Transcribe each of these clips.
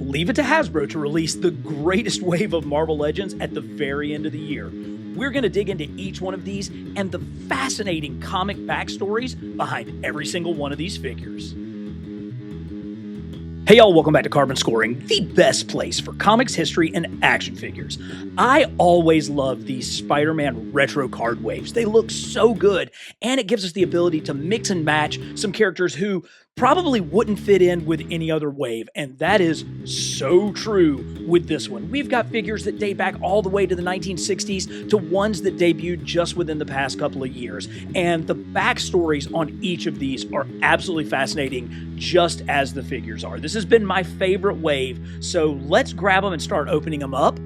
Leave it to Hasbro to release the greatest wave of Marvel Legends at the very end of the year. We're going to dig into each one of these and the fascinating comic backstories behind every single one of these figures. Hey y'all, welcome back to Carbon Scoring, the best place for comics, history, and action figures. I always love these Spider-Man retro card waves. They look so good, and it gives us the ability to mix and match some characters who probably wouldn't fit in with any other wave, and that is so true with this one. We've got figures that date back all the way to the 1960s to ones that debuted just within the past couple of years, and the backstories on each of these are absolutely fascinating, just as the figures are. This has been my favorite wave, so let's grab them and start opening them up,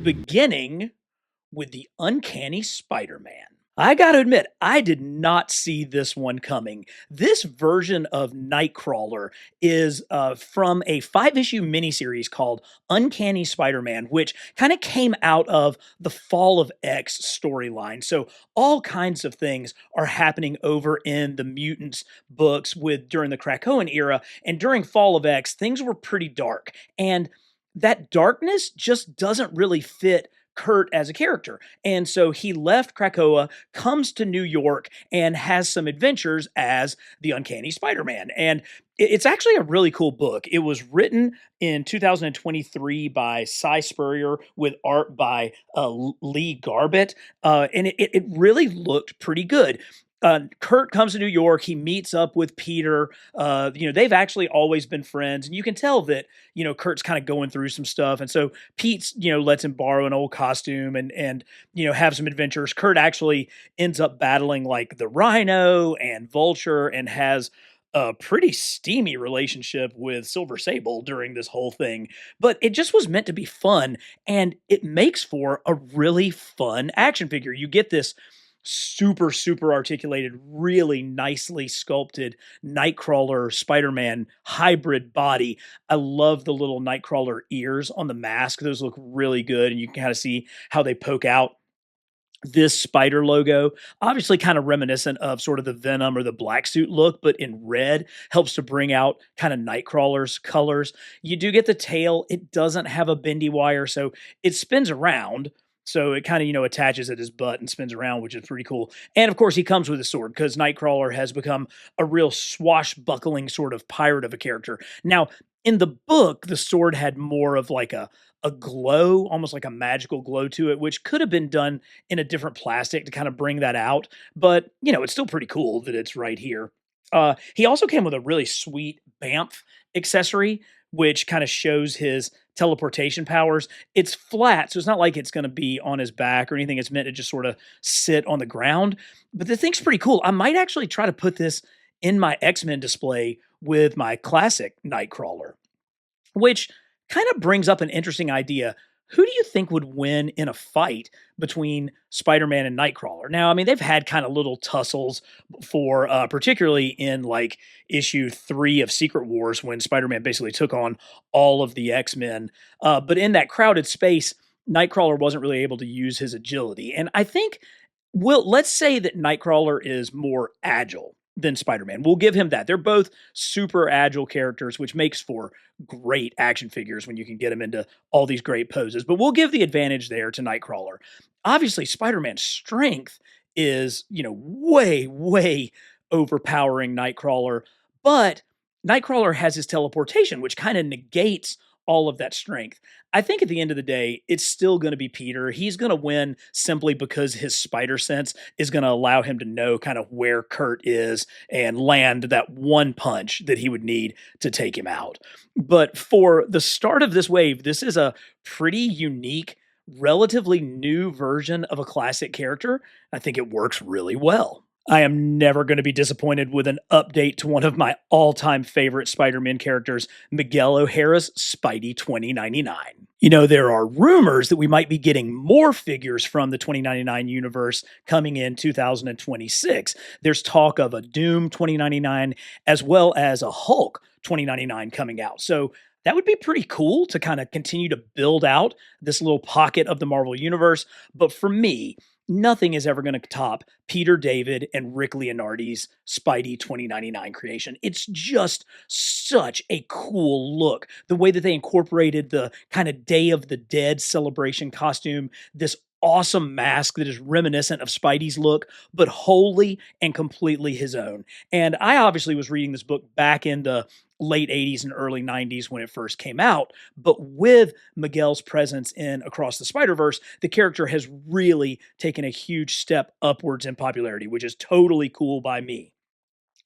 beginning with the Uncanny Spider-Man. I gotta admit, I did not see this one coming. This version of Nightcrawler is from a 5-issue miniseries called Uncanny Spider-Man, which kind of came out of the Fall of X storyline. So all kinds of things are happening over in the Mutants books during the Krakoan era, and during Fall of X, things were pretty dark, and that darkness just doesn't really fit Kurt as a character. And so he left Krakoa, comes to New York, and has some adventures as the Uncanny Spider-Man. And it's actually a really cool book. It was written in 2023 by Cy Spurrier with art by Lee Garbett. And it really looked pretty good. Kurt comes to New York. He meets up with Peter. They've actually always been friends, and you can tell that Kurt's kind of going through some stuff, and so Pete's lets him borrow an old costume and have some adventures. Kurt actually ends up battling like the Rhino and Vulture, and has a pretty steamy relationship with Silver Sable during this whole thing. But it just was meant to be fun, and it makes for a really fun action figure. You get this super articulated, really nicely sculpted Nightcrawler Spider-Man hybrid body. I love the little Nightcrawler ears on the mask. Those look really good, and you can kind of see how they poke out. This spider logo, obviously kind of reminiscent of sort of the Venom or the Black Suit look, but in red, helps to bring out kind of Nightcrawler's colors. You do get the tail. It doesn't have a bendy wire, so it spins around. So it kind of, attaches at his butt and spins around, which is pretty cool. And of course, he comes with a sword because Nightcrawler has become a real swashbuckling sort of pirate of a character. Now, in the book, the sword had more of like a glow, almost like a magical glow to it, which could have been done in a different plastic to kind of bring that out. But, it's still pretty cool that it's right here. He also came with a really sweet Bamf accessory, which kind of shows his teleportation powers. It's flat, so it's not like it's going to be on his back or anything. It's meant to just sort of sit on the ground. But the thing's pretty cool. I might actually try to put this in my X-Men display with my classic Nightcrawler, which kind of brings up an interesting idea. Who do you think would win in a fight between Spider-Man and Nightcrawler? Now, I mean, they've had kind of little tussles before, particularly in like issue 3 of Secret Wars when Spider-Man basically took on all of the X-Men. But in that crowded space, Nightcrawler wasn't really able to use his agility. And I think, let's say that Nightcrawler is more agile than Spider-Man. We'll give him that. They're both super agile characters, which makes for great action figures when you can get them into all these great poses. But we'll give the advantage there to Nightcrawler. Obviously, Spider-Man's strength is, way overpowering Nightcrawler, but Nightcrawler has his teleportation, which kind of negates all of that strength. I think at the end of the day, it's still going to be Peter. He's going to win simply because his spider sense is going to allow him to know kind of where Kurt is and land that one punch that he would need to take him out. But for the start of this wave, this is a pretty unique, relatively new version of a classic character. I think it works really well. I am never going to be disappointed with an update to one of my all-time favorite Spider-Man characters, Miguel O'Hara's Spidey 2099. There are rumors that we might be getting more figures from the 2099 universe coming in 2026. There's talk of a Doom 2099 as well as a Hulk 2099 coming out. So that would be pretty cool to kind of continue to build out this little pocket of the Marvel universe. But for me, nothing is ever going to top Peter David and Rick Leonardi's Spidey 2099 creation. It's just such a cool look. The way that they incorporated the kind of Day of the Dead celebration costume, this awesome mask that is reminiscent of Spidey's look, but wholly and completely his own. And I obviously was reading this book back in the late 80s and early 90s when it first came out, but with Miguel's presence in Across the Spider-Verse, the character has really taken a huge step upwards in popularity, which is totally cool by me.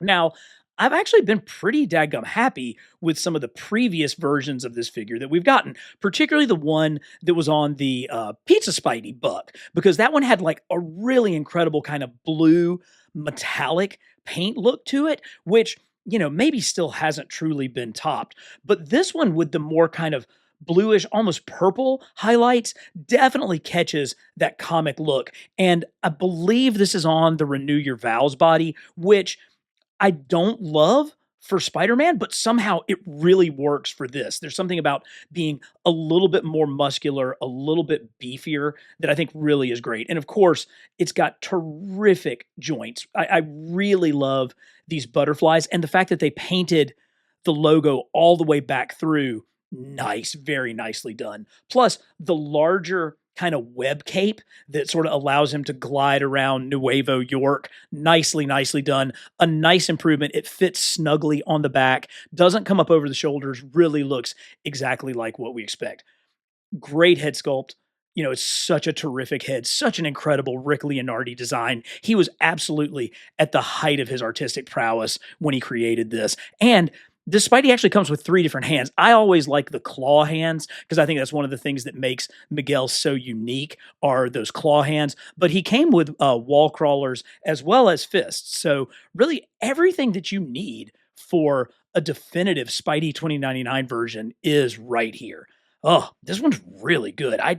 Now, I've actually been pretty dadgum happy with some of the previous versions of this figure that we've gotten, particularly the one that was on the Pizza Spidey buck, because that one had like a really incredible kind of blue metallic paint look to it, which, maybe still hasn't truly been topped. But this one with the more kind of bluish, almost purple highlights definitely catches that comic look. And I believe this is on the Renew Your Vows body, which I don't love for Spider-Man, but somehow it really works for this. There's something about being a little bit more muscular, a little bit beefier that I think really is great. And of course, it's got terrific joints. I really love these butterflies and the fact that they painted the logo all the way back through. Nice, very nicely done. Plus, the larger kind of web cape that sort of allows him to glide around Nuevo York. Nicely done. A nice improvement. It fits snugly on the back, doesn't come up over the shoulders, really looks exactly like what we expect. Great head sculpt. It's such a terrific head, such an incredible Rick Leonardi design. He was absolutely at the height of his artistic prowess when he created this. And this Spidey actually comes with 3 different hands. I always like the claw hands because I think that's one of the things that makes Miguel so unique are those claw hands. But he came with wall crawlers as well as fists. So really everything that you need for a definitive Spidey 2099 version is right here. Oh, this one's really good. I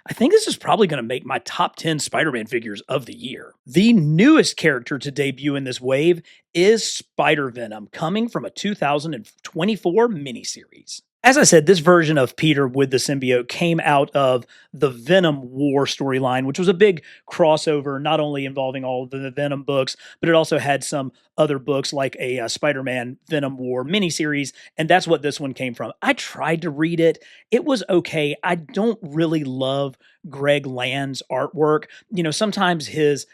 think this is probably going to make my top 10 Spider-Man figures of the year. The newest character to debut in this wave is Spider-Venom, coming from a 2024 miniseries. As I said, this version of Peter with the symbiote came out of the Venom War storyline, which was a big crossover, not only involving all of the Venom books, but it also had some other books like a Spider-Man Venom War miniseries, and that's what this one came from. I tried to read it. It was okay. I don't really love Greg Land's artwork. Sometimes his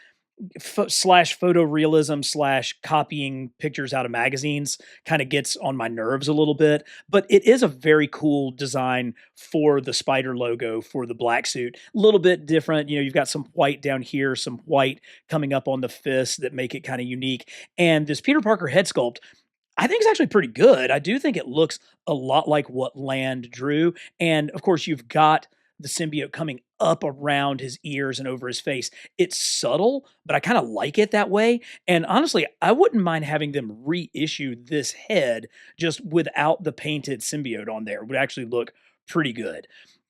slash photorealism slash copying pictures out of magazines kind of gets on my nerves a little bit, but it is a very cool design for the spider logo for the black suit. A little bit different. You've got some white down here, some white coming up on the fist that make it kind of unique. And this Peter Parker head sculpt, I think it's actually pretty good. I do think it looks a lot like what Land drew. And of course, you've got the symbiote coming up around his ears and over his face. It's subtle, but I kind of like it that way. And honestly, I wouldn't mind having them reissue this head just without the painted symbiote on there. It would actually look pretty good.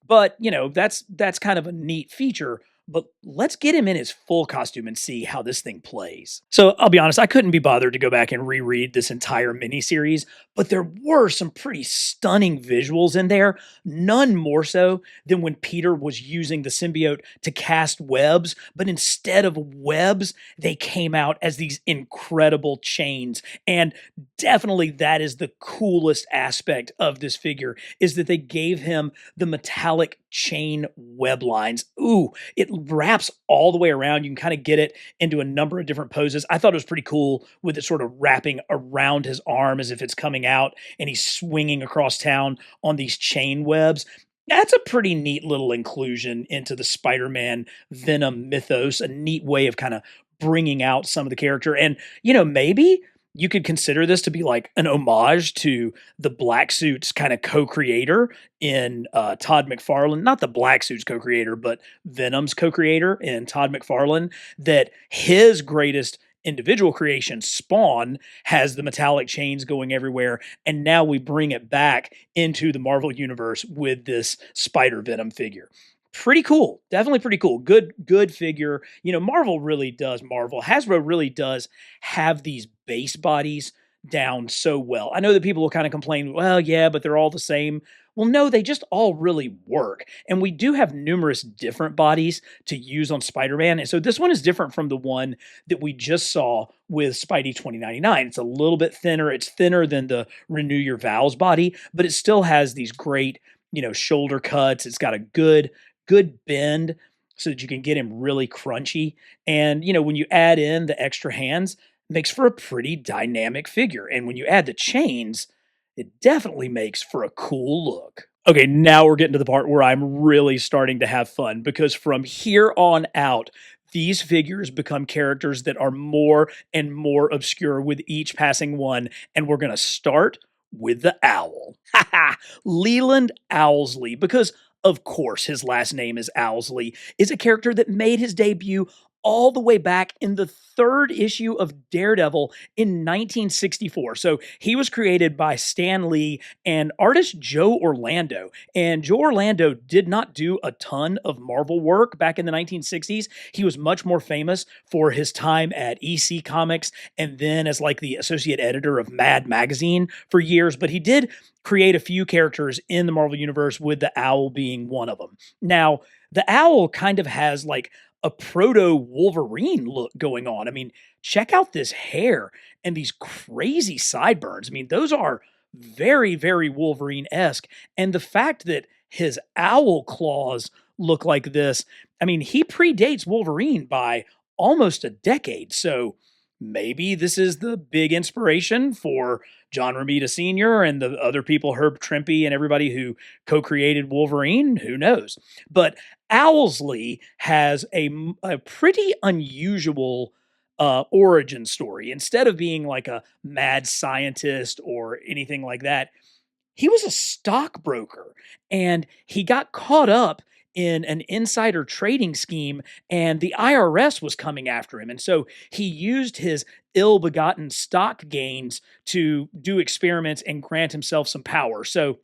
But, that's kind of a neat feature. But let's get him in his full costume and see how this thing plays. So I'll be honest, I couldn't be bothered to go back and reread this entire miniseries, but there were some pretty stunning visuals in there, none more so than when Peter was using the symbiote to cast webs, but instead of webs, they came out as these incredible chains. And definitely that is the coolest aspect of this figure, is that they gave him the metallic chain web lines. Ooh, it wraps all the way around. You can kind of get it into a number of different poses. I thought it was pretty cool with it sort of wrapping around his arm as if it's coming out and he's swinging across town on these chain webs. That's a pretty neat little inclusion into the Spider-Man Venom mythos, a neat way of kind of bringing out some of the character. And, maybe you could consider this to be like an homage to the Black Suit's kind of co-creator in Todd McFarlane, not the Black Suit's co-creator, but Venom's co-creator in Todd McFarlane, that his greatest individual creation, Spawn, has the metallic chains going everywhere. And now we bring it back into the Marvel universe with this Spider-Venom figure. Pretty cool. Definitely pretty cool. Good figure. Marvel really does Marvel. Hasbro really does have these base bodies down so well. I know that people will kind of complain, well, yeah, but they're all the same. Well, no, they just all really work. And we do have numerous different bodies to use on Spider Man. And so this one is different from the one that we just saw with Spidey 2099. It's a little bit thinner. It's thinner than the Renew Your Vows body, but it still has these great, shoulder cuts. It's got a good bend so that you can get him really crunchy. And, when you add in the extra hands, it makes for a pretty dynamic figure. And when you add the chains, it definitely makes for a cool look. Okay, now we're getting to the part where I'm really starting to have fun because from here on out, these figures become characters that are more and more obscure with each passing one. And we're going to start with the owl. Leland Owlsley, because of course his last name is Owlsley, is a character that made his debut all the way back in the third issue of Daredevil in 1964. So he was created by Stan Lee and artist Joe Orlando. And Joe Orlando did not do a ton of Marvel work back in the 1960s. He was much more famous for his time at EC Comics and then as like the associate editor of Mad Magazine for years. But he did create a few characters in the Marvel Universe, with the owl being one of them. Now, the owl kind of has like a proto Wolverine look going on. I mean, check out this hair and these crazy sideburns. I mean, those are very, very Wolverine esque. And the fact that his owl claws look like this, I mean, he predates Wolverine by almost a decade. So maybe this is the big inspiration for John Romita Sr. and the other people, Herb Trimpe and everybody who co-created Wolverine. Who knows? But Owlsley has a pretty unusual origin story. Instead of being like a mad scientist or anything like that, he was a stockbroker and he got caught up in an insider trading scheme, and the IRS was coming after him. And so he used his ill begotten stock gains to do experiments and grant himself some power. So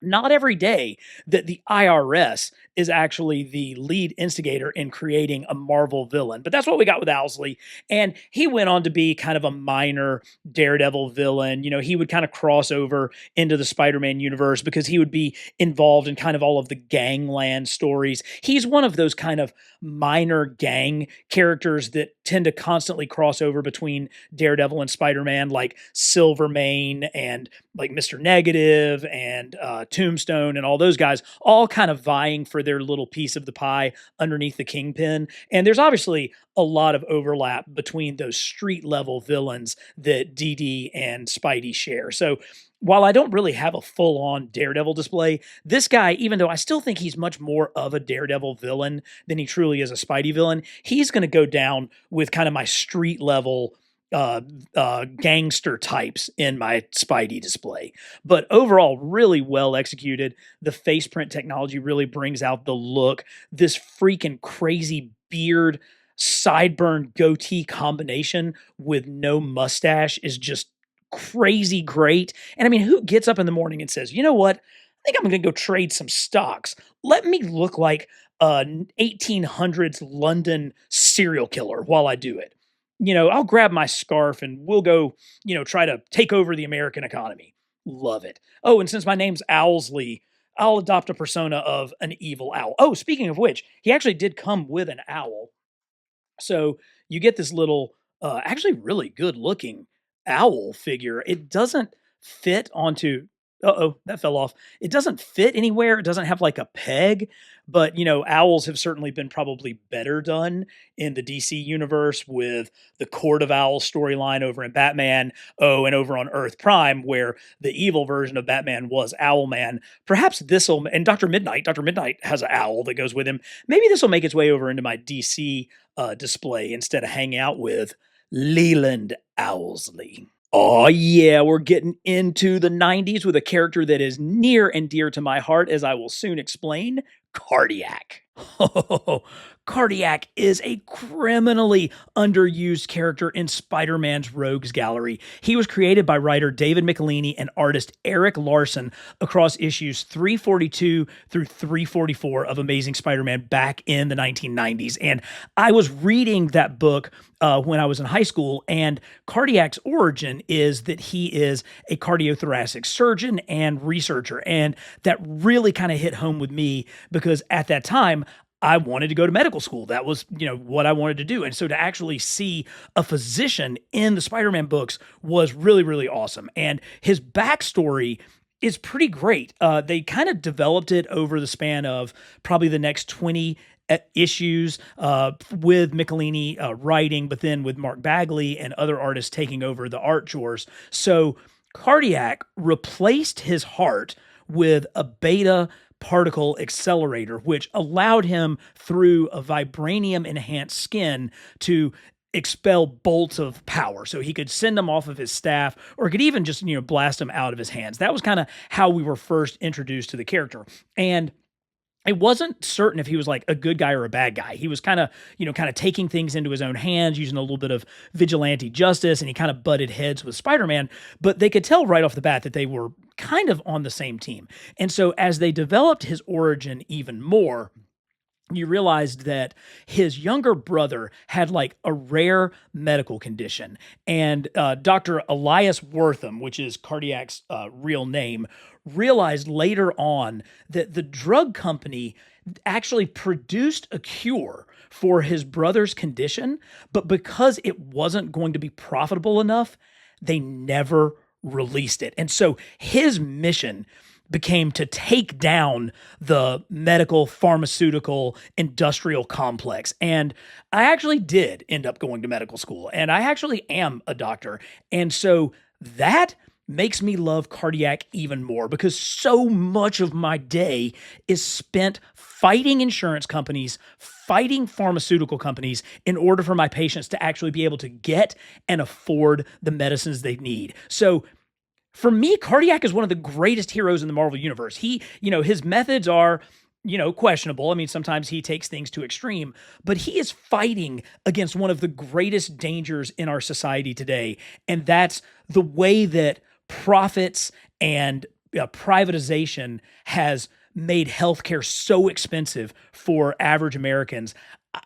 not every day that the IRS is actually the lead instigator in creating a Marvel villain. But that's what we got with Owlsley. And he went on to be kind of a minor Daredevil villain. He would kind of cross over into the Spider-Man universe because he would be involved in kind of all of the gangland stories. He's one of those kind of minor gang characters that tend to constantly cross over between Daredevil and Spider-Man, like Silvermane and like Mr. Negative and Tombstone and all those guys, all kind of vying for their little piece of the pie underneath the Kingpin. And there's obviously a lot of overlap between those street level villains that DD and Spidey share. So while I don't really have a full on Daredevil display, this guy, even though I still think he's much more of a Daredevil villain than he truly is a Spidey villain, he's going to go down with kind of my street level gangster types in my Spidey display. But overall, really well executed. The face print technology really brings out the look. This freaking crazy beard, sideburn goatee combination with no mustache is just crazy great. And I mean, who gets up in the morning and says, you know what? I think I'm going to go trade some stocks. Let me look like an 1800s London serial killer while I do it. I'll grab my scarf and we'll go, try to take over the American economy. Love it. Oh, and since my name's Owlsley, I'll adopt a persona of an evil owl. Oh, speaking of which, he actually did come with an owl. So you get this little, actually really good looking owl figure. It doesn't fit onto, that fell off. It doesn't fit anywhere. It doesn't have like a peg, but owls have certainly been probably better done in the DC universe with the Court of Owls storyline over in Batman. Oh, and over on Earth Prime, where the evil version of Batman was Owlman. Perhaps this'll, and Dr. Midnight has an owl that goes with him. Maybe this will make its way over into my DC display instead of hanging out with Leland Owlsley. Oh, yeah, we're getting into the 90s with a character that is near and dear to my heart, as I will soon explain. Cardiac. Cardiac is a criminally underused character in Spider-Man's Rogues Gallery. He was created by writer David Michelinie and artist Eric Larson across issues 342 through 344 of Amazing Spider-Man back in the 1990s. And I was reading that book when I was in high school, and Cardiac's origin is that he is a cardiothoracic surgeon and researcher. And that really kind of hit home with me because at that time, I wanted to go to medical school. That was, what I wanted to do. And so to actually see a physician in the Spider-Man books was really, really awesome. And his backstory is pretty great. They kind of developed it over the span of probably the next 20 issues with Michelinie writing, but then with Mark Bagley and other artists taking over the art chores. So Cardiac replaced his heart with a beta particle accelerator, which allowed him through a vibranium enhanced skin to expel bolts of power. So he could send them off of his staff or could even just, blast them out of his hands. That was kind of how we were first introduced to the character. And it wasn't certain if he was like a good guy or a bad guy. He was kind of taking things into his own hands, using a little bit of vigilante justice, and he kind of butted heads with Spider-Man, but they could tell right off the bat that they were kind of on the same team. And so as they developed his origin even more, you realized that his younger brother had like a rare medical condition. And Dr. Elias Wortham, which is Cardiac's real name, realized later on that the drug company actually produced a cure for his brother's condition, but because it wasn't going to be profitable enough, they never released it. And so his mission became to take down the medical, pharmaceutical, industrial complex. And I actually did end up going to medical school, and I actually am a doctor. And so that makes me love Cardiac even more because so much of my day is spent fighting insurance companies, fighting pharmaceutical companies in order for my patients to actually be able to get and afford the medicines they need. So for me, Cardiac is one of the greatest heroes in the Marvel Universe. His methods are, questionable. I mean, sometimes he takes things to extreme, but he is fighting against one of the greatest dangers in our society today. And that's the way that profits and privatization has made healthcare so expensive for average Americans.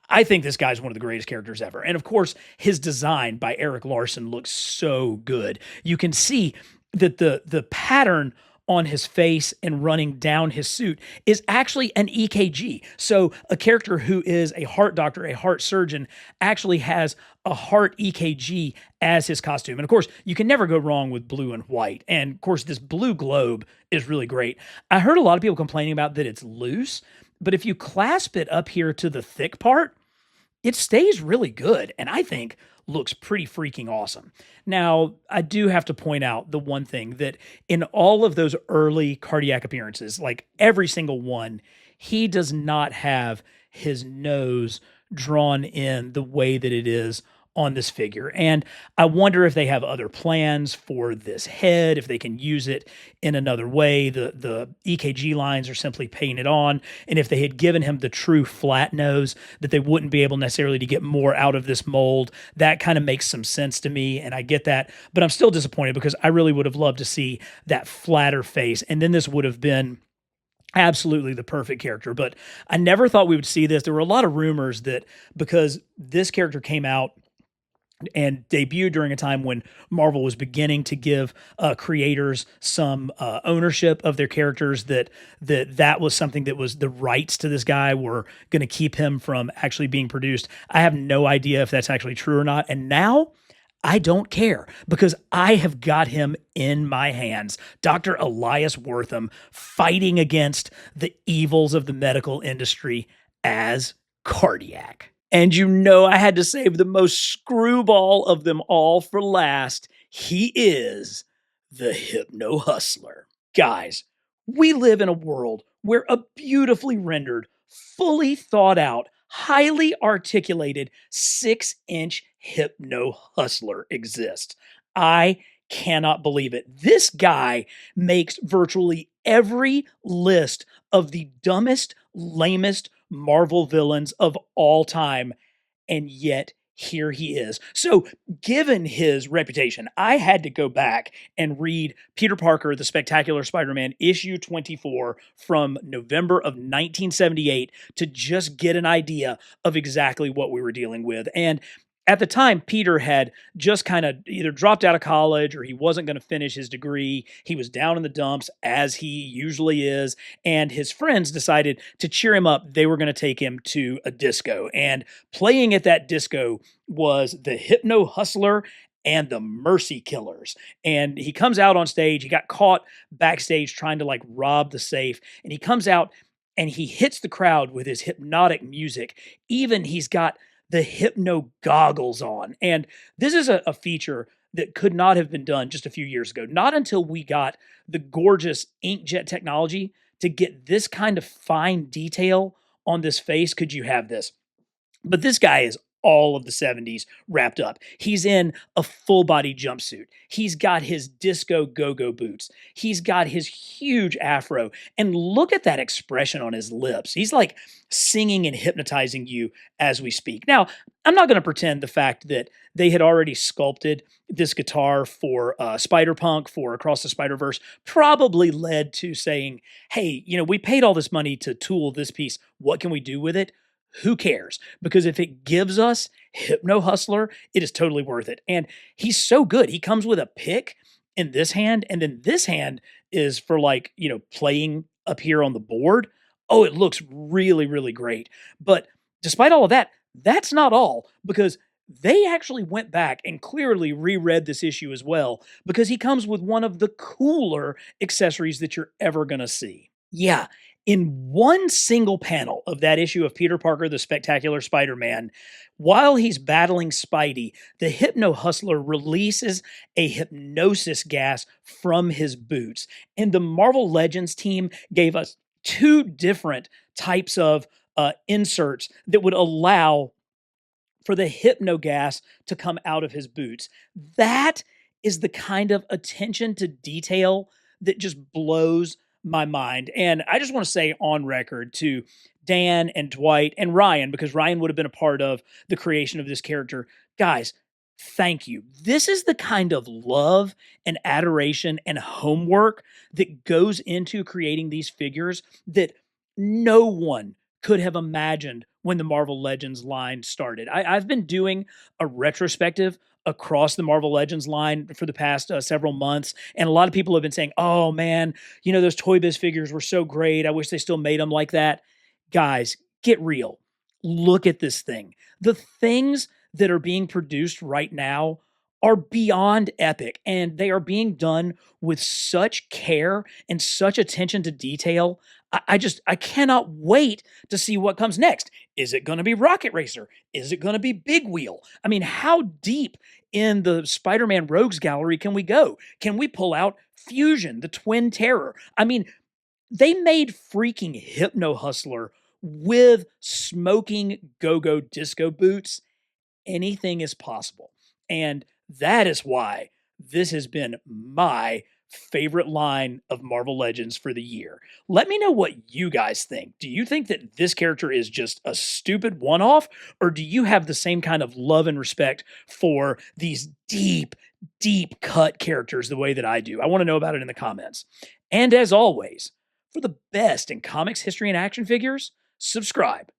I think this guy's one of the greatest characters ever. And of course, his design by Eric Larson looks so good. You can see that the pattern on his face and running down his suit is actually an EKG. So a character who is a heart doctor, a heart surgeon, actually has a heart EKG as his costume. And of course, you can never go wrong with blue and white. And of course, this blue globe is really great. I heard a lot of people complaining about that it's loose, but if you clasp it up here to the thick part, it stays really good. And I think looks pretty freaking awesome. Now, I do have to point out the one thing that in all of those early Cardiac appearances, like every single one, he does not have his nose drawn in the way that it is on this figure. And I wonder if they have other plans for this head, if they can use it in another way. The EKG lines are simply painted on. And if they had given him the true flat nose, that they wouldn't be able necessarily to get more out of this mold. That kind of makes some sense to me. And I get that, but I'm still disappointed because I really would have loved to see that flatter face. And then this would have been absolutely the perfect character. But I never thought we would see this. There were a lot of rumors that because this character came out and debuted during a time when Marvel was beginning to give creators some ownership of their characters, that was something that was the rights to this guy were going to keep him from actually being produced. I have no idea if that's actually true or not. And now I don't care because I have got him in my hands. Dr. Elias Wortham fighting against the evils of the medical industry as Cardiac. And I had to save the most screwball of them all for last. He is the Hypno-Hustler. Guys, we live in a world where a beautifully rendered, fully thought out, highly articulated 6-inch Hypno-Hustler exists. I cannot believe it. This guy makes virtually every list of the dumbest, lamest, Marvel villains of all time, and yet here he is. So, given his reputation, I had to go back and read Peter Parker, The Spectacular Spider Man, issue 24 from November of 1978 to just get an idea of exactly what we were dealing with. And at the time, Peter had just kind of either dropped out of college or he wasn't going to finish his degree. He was down in the dumps, as he usually is. And his friends decided to cheer him up. They were going to take him to a disco. And playing at that disco was the Hypno-Hustler and the Mercy Killers. And he comes out on stage. He got caught backstage trying to like rob the safe. And he comes out and he hits the crowd with his hypnotic music. Even he's got the hypno goggles on. And this is a feature that could not have been done just a few years ago. Not until we got the gorgeous inkjet technology to get this kind of fine detail on this face could you have this. But this guy is all of the 70s wrapped up. He's in a full body jumpsuit. He's got his disco go go boots. He's got his huge afro. And look at that expression on his lips. He's like singing and hypnotizing you as we speak. Now, I'm not going to pretend the fact that they had already sculpted this guitar for Spider-Punk, for Across the Spider-Verse, probably led to saying, hey, we paid all this money to tool this piece. What can we do with it? Who cares? Because if it gives us Hypno-Hustler, it is totally worth it. And he's so good. He comes with a pick in this hand, and then this hand is for like, playing up here on the board. Oh, it looks really, really great. But despite all of that, that's not all, because they actually went back and clearly reread this issue as well, because he comes with one of the cooler accessories that you're ever going to see. Yeah, in one single panel of that issue of Peter Parker, the Spectacular Spider-Man, while he's battling Spidey, the Hypno-Hustler releases a hypnosis gas from his boots. And the Marvel Legends team gave us two different types of inserts that would allow for the hypno gas to come out of his boots. That is the kind of attention to detail that just blows my mind. And I just want to say on record to Dan and Dwight and Ryan, because Ryan would have been a part of the creation of this character, guys, thank you. This is the kind of love and adoration and homework that goes into creating these figures that no one could have imagined when the Marvel Legends line started. I've been doing a retrospective across the Marvel Legends line for the past several months, and a lot of people have been saying, "Oh man, those Toy Biz figures were so great. I wish they still made them like that." Guys, get real. Look at this thing. The things that are being produced right now are beyond epic, and they are being done with such care and such attention to detail. I cannot wait to see what comes next. Is it going to be Rocket Racer? Is it going to be Big Wheel? I mean, how deep in the Spider-Man Rogues Gallery can we go? Can we pull out Fusion, the Twin Terror? I mean, they made freaking Hypno-Hustler with smoking go-go disco boots. Anything is possible. And that is why this has been my favorite line of Marvel Legends for the year. Let me know what you guys think. Do you think that this character is just a stupid one off, or do you have the same kind of love and respect for these deep, deep cut characters the way that I do? I want to know about it in the comments. And as always, for the best in comics, history, and action figures, subscribe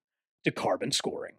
to Carbon Scoring.